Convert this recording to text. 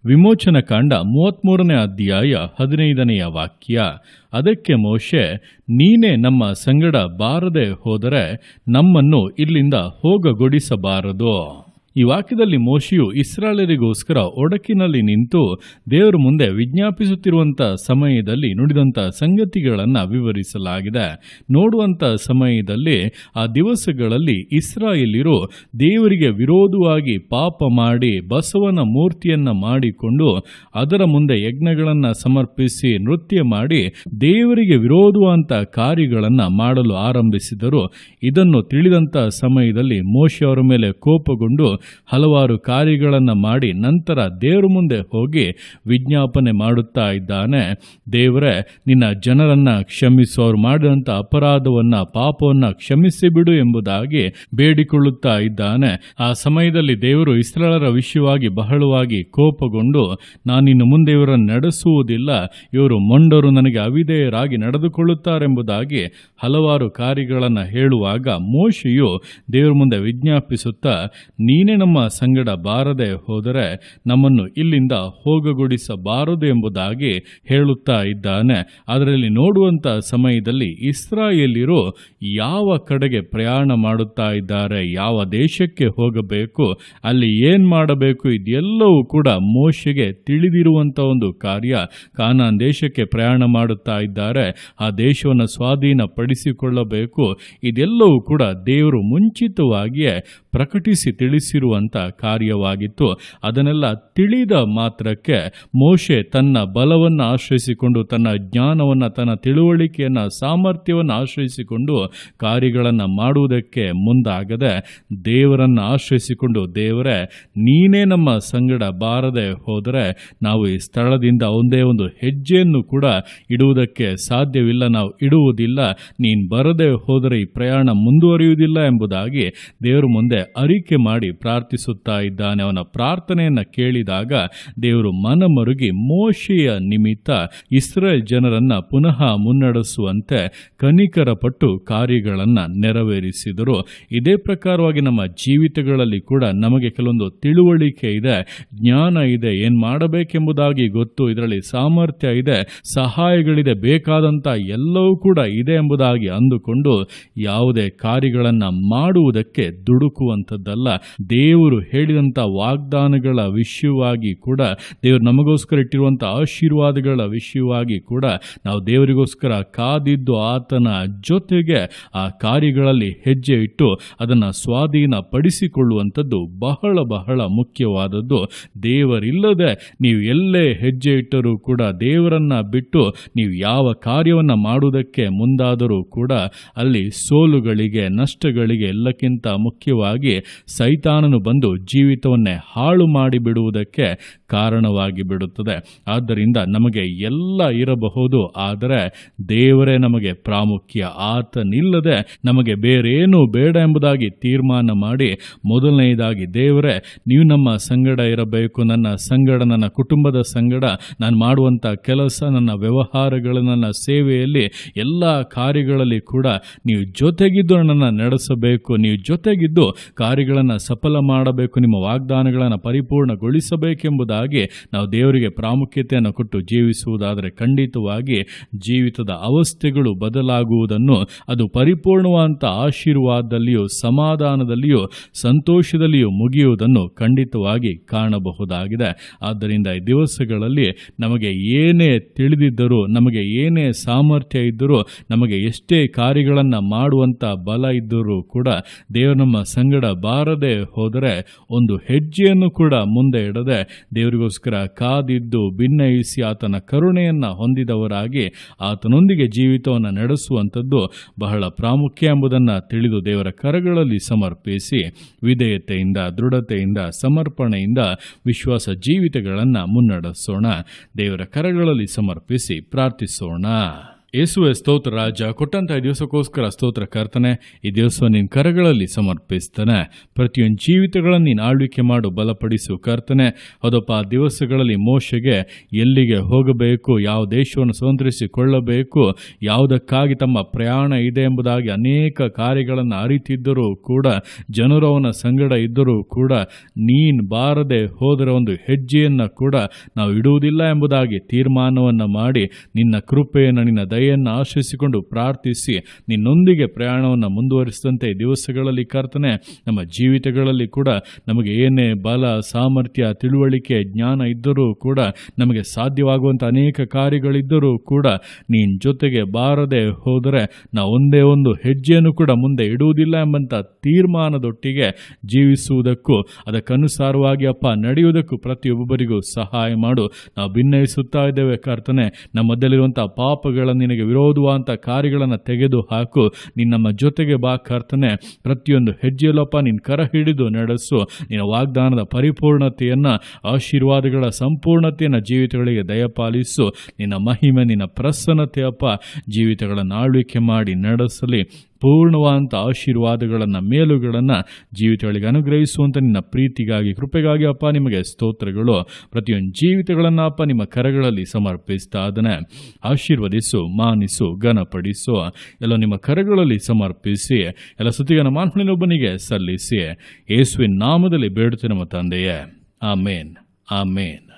ವಿಮೋಚನ ಕಾಂಡ 33ನೇ ಅಧ್ಯಾಯ 15ನೆಯ ವಾಕ್ಯ. ಅದಕ್ಕೆ ಮೋಶೆ, ನೀನೇ ನಮ್ಮ ಸಂಗಡ ಬಾರದೆ ಹೋದರೆ ನಮ್ಮನ್ನು ಇಲ್ಲಿಂದ ಹೋಗಗೊಡಿಸಬಾರದು. ಈ ವಾಕ್ಯದಲ್ಲಿ ಮೋಶೆಯು ಇಸ್ರಾಯೇಲರಿಗೋಸ್ಕರ ಒಡಕಿನಲ್ಲಿ ನಿಂತು ದೇವರ ಮುಂದೆ ವಿಜ್ಞಾಪಿಸುತ್ತಿರುವಂಥ ಸಮಯದಲ್ಲಿ ನುಡಿದಂಥ ಸಂಗತಿಗಳನ್ನು ವಿವರಿಸಲಾಗಿದೆ. ನೋಡುವಂಥ ಸಮಯದಲ್ಲಿ ಆ ದಿವಸಗಳಲ್ಲಿ ಇಸ್ರಾಯೇಲ್ಯರು ದೇವರಿಗೆ ವಿರೋಧವಾಗಿ ಪಾಪ ಮಾಡಿ ಬಸವನ ಮೂರ್ತಿಯನ್ನು ಮಾಡಿಕೊಂಡು ಅದರ ಮುಂದೆ ಯಜ್ಞಗಳನ್ನು ಸಮರ್ಪಿಸಿ ನೃತ್ಯ ಮಾಡಿ ದೇವರಿಗೆ ವಿರೋಧವಂತ ಕಾರ್ಯಗಳನ್ನು ಮಾಡಲು ಆರಂಭಿಸಿದರು. ಇದನ್ನು ತಿಳಿದಂಥ ಸಮಯದಲ್ಲಿ ಮೋಶೆ ಅವರ ಮೇಲೆ ಕೋಪಗೊಂಡು ಹಲವಾರು ಕಾರ್ಯಗಳನ್ನು ಮಾಡಿ ನಂತರ ದೇವರ ಮುಂದೆ ಹೋಗಿ ವಿಜ್ಞಾಪನೆ ಮಾಡುತ್ತಾ ಇದ್ದಾನೆ. ದೇವರೇ, ನಿನ್ನ ಜನರನ್ನ ಕ್ಷಮಿಸು, ಅವರು ಮಾಡಿದಂಥ ಅಪರಾಧವನ್ನ ಪಾಪವನ್ನ ಕ್ಷಮಿಸಿ ಬಿಡು ಎಂಬುದಾಗಿ ಬೇಡಿಕೊಳ್ಳುತ್ತಾ ಇದ್ದಾನೆ. ಆ ಸಮಯದಲ್ಲಿ ದೇವರು ಇಸ್ರಾಯೇಲರ ವಿಷಯವಾಗಿ ಬಹಳವಾಗಿ ಕೋಪಗೊಂಡು, ನಾನಿನ್ನು ಮುಂದೆ ಇವರನ್ನು ನಡೆಸುವುದಿಲ್ಲ, ಇವರು ಮೊಂಡರು, ನನಗೆ ಅವಿಧೇಯರಾಗಿ ನಡೆದುಕೊಳ್ಳುತ್ತಾರೆಂಬುದಾಗಿ ಹಲವಾರು ಕಾರ್ಯಗಳನ್ನು ಹೇಳುವಾಗ ಮೋಶೆಯು ದೇವರ ಮುಂದೆ ವಿಜ್ಞಾಪಿಸುತ್ತಾ, ನೀನೇ ನಮ್ಮ ಸಂಗಡ ಬಾರದೆ ಹೋದರೆ ನಮ್ಮನ್ನು ಇಲ್ಲಿಂದ ಹೋಗಗೊಡಿಸಬಾರದು ಎಂಬುದಾಗಿ ಹೇಳುತ್ತಾ ಇದ್ದಾನೆ. ಅದರಲ್ಲಿ ನೋಡುವಂಥ ಸಮಯದಲ್ಲಿ ಇಸ್ರಾಯೇಲ್ಯರು ಯಾವ ಕಡೆಗೆ ಪ್ರಯಾಣ ಮಾಡುತ್ತಾ ಇದ್ದಾರೆ, ಯಾವ ದೇಶಕ್ಕೆ ಹೋಗಬೇಕು, ಅಲ್ಲಿ ಏನು ಮಾಡಬೇಕು, ಇದೆಲ್ಲವೂ ಕೂಡ ಮೋಶೆಗೆ ತಿಳಿದಿರುವಂಥ ಒಂದು ಕಾರ್ಯ. ಕಾನಾನ್ ದೇಶಕ್ಕೆ ಪ್ರಯಾಣ ಮಾಡುತ್ತಾ ಇದ್ದಾರೆ, ಆ ದೇಶವನ್ನು ಸ್ವಾಧೀನಪಡಿಸಿಕೊಳ್ಳಬೇಕು. ಇದೆಲ್ಲವೂ ಕೂಡ ದೇವರು ಮುಂಚಿತವಾಗಿಯೇ ಪ್ರಕಟಿಸಿ ತಿಳಿಸಿರುವಂಥ ಕಾರ್ಯವಾಗಿತ್ತು. ಅದನ್ನೆಲ್ಲ ತಿಳಿದ ಮಾತ್ರಕ್ಕೆ ಮೋಶೆ ತನ್ನ ಬಲವನ್ನು ಆಶ್ರಯಿಸಿಕೊಂಡು, ತನ್ನ ಜ್ಞಾನವನ್ನು, ತನ್ನ ತಿಳುವಳಿಕೆಯನ್ನು, ಸಾಮರ್ಥ್ಯವನ್ನು ಆಶ್ರಯಿಸಿಕೊಂಡು ಕಾರ್ಯಗಳನ್ನು ಮಾಡುವುದಕ್ಕೆ ಮುಂದಾಗದೆ ದೇವರನ್ನು ಆಶ್ರಯಿಸಿಕೊಂಡು, ದೇವರೇ, ನೀನೇ ನಮ್ಮ ಸಂಗಡ ಬಾರದೆ ಹೋದರೆ ನಾವು ಈ ಸ್ಥಳದಿಂದ ಒಂದೇ ಒಂದು ಹೆಜ್ಜೆಯನ್ನು ಕೂಡ ಇಡುವುದಕ್ಕೆ ಸಾಧ್ಯವಿಲ್ಲ, ನಾವು ಇಡುವುದಿಲ್ಲ, ನೀನು ಬರದೆ ಹೋದರೆ ಈ ಪ್ರಯಾಣ ಮುಂದುವರಿಯುವುದಿಲ್ಲ ಎಂಬುದಾಗಿ ದೇವರ ಮುಂದೆ ಅರಿಕೆ ಮಾಡಿ ಪ್ರಾರ್ಥಿಸುತ್ತಾ ಇದ್ದಾನೆ. ಅವನ ಪ್ರಾರ್ಥನೆಯನ್ನು ಕೇಳಿದಾಗ ದೇವರು ಮನಮರುಗಿ ಮೋಶೆಯ ನಿಮಿತ್ತ ಇಸ್ರಾಯೇಲ್ ಜನರನ್ನ ಪುನಃ ಮುನ್ನಡೆಸುವಂತೆ ಕನಿಕರ ಪಟ್ಟು ಕಾರ್ಯಗಳನ್ನು ನೆರವೇರಿಸಿದರು. ಇದೇ ಪ್ರಕಾರವಾಗಿ ನಮ್ಮ ಜೀವಿತಗಳಲ್ಲಿ ಕೂಡ ನಮಗೆ ಕೆಲವೊಂದು ತಿಳುವಳಿಕೆ ಇದೆ, ಜ್ಞಾನ ಇದೆ, ಏನು ಮಾಡಬೇಕೆಂಬುದಾಗಿ ಗೊತ್ತು, ಇದರಲ್ಲಿ ಸಾಮರ್ಥ್ಯ ಇದೆ, ಸಹಾಯಗಳಿದೆ, ಬೇಕಾದಂಥ ಎಲ್ಲವೂ ಕೂಡ ಇದೆ ಎಂಬುದಾಗಿ ಅಂದುಕೊಂಡು ಯಾವುದೇ ಕಾರ್ಯಗಳನ್ನು ಮಾಡುವುದಕ್ಕೆ ದುಡುಕುವಂಥದ್ದಲ್ಲ. ದೇವರು ಹೇಳಿದಂಥ ವಾಗ್ದಾನಗಳ ವಿಷಯವಾಗಿ ಕೂಡ, ದೇವರು ನಮಗೋಸ್ಕರ ಇಟ್ಟಿರುವಂಥ ಆಶೀರ್ವಾದಗಳ ವಿಷಯವಾಗಿ ಕೂಡ ನಾವು ದೇವರಿಗೋಸ್ಕರ ಕಾದಿದ್ದು ಆತನ ಜೊತೆಗೆ ಆ ಕಾರ್ಯಗಳಲ್ಲಿ ಹೆಜ್ಜೆ ಇಟ್ಟು ಅದನ್ನು ಸ್ವಾಧೀನಪಡಿಸಿಕೊಳ್ಳುವಂಥದ್ದು ಬಹಳ ಬಹಳ ಮುಖ್ಯವಾದದ್ದು. ದೇವರಿಲ್ಲದೆ ನೀವು ಎಲ್ಲೇ ಹೆಜ್ಜೆ ಇಟ್ಟರೂ ಕೂಡ, ದೇವರನ್ನ ಬಿಟ್ಟು ನೀವು ಯಾವ ಕಾರ್ಯವನ್ನು ಮಾಡುವುದಕ್ಕೆ ಮುಂದಾದರೂ ಕೂಡ ಅಲ್ಲಿ ಸೋಲುಗಳಿಗೆ, ನಷ್ಟಗಳಿಗೆ, ಎಲ್ಲಕ್ಕಿಂತ ಮುಖ್ಯವಾಗಿ ಸೈತಾನನು ಬಂದು ಜೀವಿತವನ್ನೇ ಹಾಳು ಮಾಡಿಬಿಡುವುದಕ್ಕೆ ಕಾರಣವಾಗಿ ಬಿಡುತ್ತದೆ. ಆದ್ದರಿಂದ ನಮಗೆ ಎಲ್ಲ ಇರಬಹುದು, ಆದರೆ ದೇವರೇ ನಮಗೆ ಪ್ರಾಮುಖ್ಯ. ಆತನಿಲ್ಲದೆ ನಮಗೆ ಬೇರೇನೂ ಬೇಡ ಎಂಬುದಾಗಿ ತೀರ್ಮಾನ ಮಾಡಿ, ಮೊದಲನೆಯದಾಗಿ ದೇವರೇ, ನೀವು ನಮ್ಮ ಸಂಗಡ ಇರಬೇಕು, ನನ್ನ ಸಂಗಡ, ನನ್ನ ಕುಟುಂಬದ ಸಂಗಡ, ನಾನು ಮಾಡುವಂಥ ಕೆಲಸ, ನನ್ನ ವ್ಯವಹಾರಗಳು, ನನ್ನ ಸೇವೆಯಲ್ಲಿ ಎಲ್ಲ ಕಾರ್ಯಗಳಲ್ಲಿ ಕೂಡ ನೀವು ಜೊತೆಗಿದ್ದು ನನ್ನನ್ನು ನಡೆಸಬೇಕು, ನೀವು ಜೊತೆಗಿದ್ದು ಕಾರ್ಯಗಳನ್ನು ಸಫಲ ಮಾಡಬೇಕು, ನಿಮ್ಮ ವಾಗ್ದಾನಗಳನ್ನು ಪರಿಪೂರ್ಣಗೊಳಿಸಬೇಕೆಂಬುದಾಗಿ ನಾವು ದೇವರಿಗೆ ಪ್ರಾಮುಖ್ಯತೆಯನ್ನು ಕೊಟ್ಟು ಜೀವಿಸುವುದಾದರೆ ಖಂಡಿತವಾಗಿ ಜೀವಿತದ ಅವಸ್ಥೆಗಳು ಬದಲಾಗುವುದನ್ನು, ಅದು ಪರಿಪೂರ್ಣವಾದಂಥ ಆಶೀರ್ವಾದದಲ್ಲಿಯೂ ಸಮಾಧಾನದಲ್ಲಿಯೂ ಸಂತೋಷದಲ್ಲಿಯೂ ಮುಗಿಯುವುದನ್ನು ಖಂಡಿತವಾಗಿ ಕಾಣಬಹುದಾಗಿದೆ. ಆದ್ದರಿಂದ ಈ ದಿವಸಗಳಲ್ಲಿ ನಮಗೆ ಏನೇ ತಿಳಿದಿದ್ದರೂ, ನಮಗೆ ಏನೇ ಸಾಮರ್ಥ್ಯ ಇದ್ದರೂ, ನಮಗೆ ಎಷ್ಟೇ ಕಾರ್ಯಗಳನ್ನು ಮಾಡುವಂಥ ಬಲ ಇದ್ದರೂ ಕೂಡ ದೇವರು ನಮ್ಮ ಸಂಗಡ ಬಾರದೆ ಹೋದರೆ ಒಂದು ಹೆಜ್ಜೆಯನ್ನು ಕೂಡ ಮುಂದೆ ಇಡದೆ ದೇವರಿಗೋಸ್ಕರ ಕಾದಿದ್ದು ಭಿನ್ನಯಿಸಿ ಆತನ ಕರುಣೆಯನ್ನು ಹೊಂದಿದವರಾಗಿ ಆತನೊಂದಿಗೆ ಜೀವಿತವನ್ನು ನಡೆಸುವಂಥದ್ದು ಬಹಳ ಪ್ರಾಮುಖ್ಯ ಎಂಬುದನ್ನು ತಿಳಿದು ದೇವರ ಕರಗಳಲ್ಲಿ ಸಮರ್ಪಿಸಿ ವಿಧೇಯತೆಯಿಂದ, ದೃಢತೆಯಿಂದ, ಸಮರ್ಪಣೆಯಿಂದ ವಿಶ್ವಾಸ ಜೀವಿತಗಳನ್ನು ಮುನ್ನಡೆಸೋಣ. ದೇವರ ಕರಗಳಲ್ಲಿ ಸಮರ್ಪಿಸಿ ಪ್ರಾರ್ಥಿಸೋಣ. ಯೇಸುವೆ ಸ್ತೋತ್ರ ರಾಜ, ಕೊಟ್ಟಂತ ಈ ದಿವಸಕ್ಕೋಸ್ಕರ ಸ್ತೋತ್ರ ಕರ್ತನೆ. ಈ ದಿವಸ ನಿನ್ನ ಕರಗಳಲ್ಲಿ ಸಮರ್ಪಿಸ್ತಾನೆ. ಪ್ರತಿಯೊಂದು ಜೀವಿತಗಳನ್ನು ನೀನು ಆಳ್ವಿಕೆ ಮಾಡು, ಬಲಪಡಿಸು ಕರ್ತನೆ. ಹೌದಪ್ಪ, ಆ ದಿವಸಗಳಲ್ಲಿ ಮೋಶೆಗೆ ಎಲ್ಲಿಗೆ ಹೋಗಬೇಕು, ಯಾವ ದೇಶವನ್ನು ಸ್ವಂತರಿಸಿಕೊಳ್ಳಬೇಕು, ಯಾವುದಕ್ಕಾಗಿ ತಮ್ಮ ಪ್ರಯಾಣ ಇದೆ ಎಂಬುದಾಗಿ ಅನೇಕ ಕಾರ್ಯಗಳನ್ನು ಅರಿತಿದ್ದರೂ ಕೂಡ, ಜನರು ಅವನ ಸಂಗಡ ಇದ್ದರೂ ಕೂಡ, ನೀನು ಬಾರದೆ ಹೋದರ ಒಂದು ಹೆಜ್ಜೆಯನ್ನು ಕೂಡ ನಾವು ಇಡುವುದಿಲ್ಲ ಎಂಬುದಾಗಿ ತೀರ್ಮಾನವನ್ನು ಮಾಡಿ, ನಿನ್ನ ಕೃಪೆಯನ್ನು, ನಿನ್ನ ದಯೆಯನ್ನು ಆಶ್ರಯಿಸಿಕೊಂಡು ಪ್ರಾರ್ಥಿಸಿ ನಿನ್ನೊಂದಿಗೆ ಪ್ರಯಾಣವನ್ನು ಮುಂದುವರಿಸಿದಂತೆ ದಿವಸಗಳಲ್ಲಿ ಕರ್ತನೆ, ನಮ್ಮ ಜೀವಿತಗಳಲ್ಲಿ ಕೂಡ ನಮಗೆ ಏನೇ ಬಲ, ಸಾಮರ್ಥ್ಯ, ತಿಳುವಳಿಕೆ, ಜ್ಞಾನ ಇದ್ದರೂ ಕೂಡ, ನಮಗೆ ಸಾಧ್ಯವಾಗುವಂಥ ಅನೇಕ ಕಾರ್ಯಗಳಿದ್ದರೂ ಕೂಡ, ನೀನು ಜೊತೆಗೆ ಬಾರದೆ ಹೋದರೆ ನಾವು ಒಂದೇ ಒಂದು ಹೆಜ್ಜೆಯನ್ನು ಕೂಡ ಮುಂದೆ ಇಡುವುದಿಲ್ಲ ಎಂಬಂಥ ತೀರ್ಮಾನದೊಟ್ಟಿಗೆ ಜೀವಿಸುವುದಕ್ಕೂ ಅದಕ್ಕನುಸಾರವಾಗಿ ಅಪ್ಪ ನಡೆಯುವುದಕ್ಕೂ ಪ್ರತಿಯೊಬ್ಬರಿಗೂ ಸಹಾಯ ಮಾಡು. ನಾವು ಭಿನ್ನಯಿಸುತ್ತಾ ಇದ್ದೇವೆ ಕರ್ತನೆ. ನಮ್ಮ ಮಧ್ಯದಲ್ಲಿರುವಂಥ ಪಾಪಗಳನ್ನು, ನಿನಗೆ ವಿರೋಧವಾದಂಥ ಕಾರ್ಯಗಳನ್ನು ತೆಗೆದು ಹಾಕು. ನೀನು ನಮ್ಮ ಜೊತೆಗೆ ಬಾ ಕರ್ತನೆ. ಪ್ರತಿಯೊಂದು ಹೆಜ್ಜೆಯಲ್ಲಪ್ಪ ನಿನ್ನ ಕರ ಹಿಡಿದು ನಡೆಸು. ನಿನ್ನ ವಾಗ್ದಾನದ ಪರಿಪೂರ್ಣತೆಯನ್ನು, ಆಶೀರ್ವಾದಗಳ ಸಂಪೂರ್ಣತೆಯನ್ನು ಜೀವಿತಗಳಿಗೆ ದಯಪಾಲಿಸು. ನಿನ್ನ ಮಹಿಮೆ, ನಿನ್ನ ಪ್ರಸನ್ನತೆಯಪ್ಪ ಜೀವಿತಗಳನ್ನು ಆಳ್ವಿಕೆ ಮಾಡಿ ನಡೆಸಲಿ. ಪೂರ್ಣವಾದಂಥ ಆಶೀರ್ವಾದಗಳನ್ನು, ಮೇಲುಗಳನ್ನು ಜೀವಿತಗಳಿಗೆ ಅನುಗ್ರಹಿಸುವಂಥ ನಿನ್ನ ಪ್ರೀತಿಗಾಗಿ, ಕೃಪೆಗಾಗಿ ಅಪ್ಪ ನಿಮಗೆ ಸ್ತೋತ್ರಗಳು. ಪ್ರತಿಯೊಂದು ಜೀವಿತಗಳನ್ನು ಅಪ್ಪ ನಿಮ್ಮ ಕರಗಳಲ್ಲಿ ಸಮರ್ಪಿಸ್ತಾ ಅದನ್ನೇ ಆಶೀರ್ವದಿಸು, ಮಾನಿಸು, ಘನಪಡಿಸು. ಎಲ್ಲ ನಿಮ್ಮ ಕರಗಳಲ್ಲಿ ಸಮರ್ಪಿಸಿ ಎಲ್ಲ ಸ್ತುತಿಯನ್ನು ಮಾನವನಿಗೊಬ್ಬನಿಗೆ ಸಲ್ಲಿಸಿ ಯೇಸುವಿನ ನಾಮದಲ್ಲಿ ಬೇಡುತ್ತೇನೆ ನಮ್ಮ ತಂದೆಯೇ. ಆಮೇನ್, ಆಮೇನ್.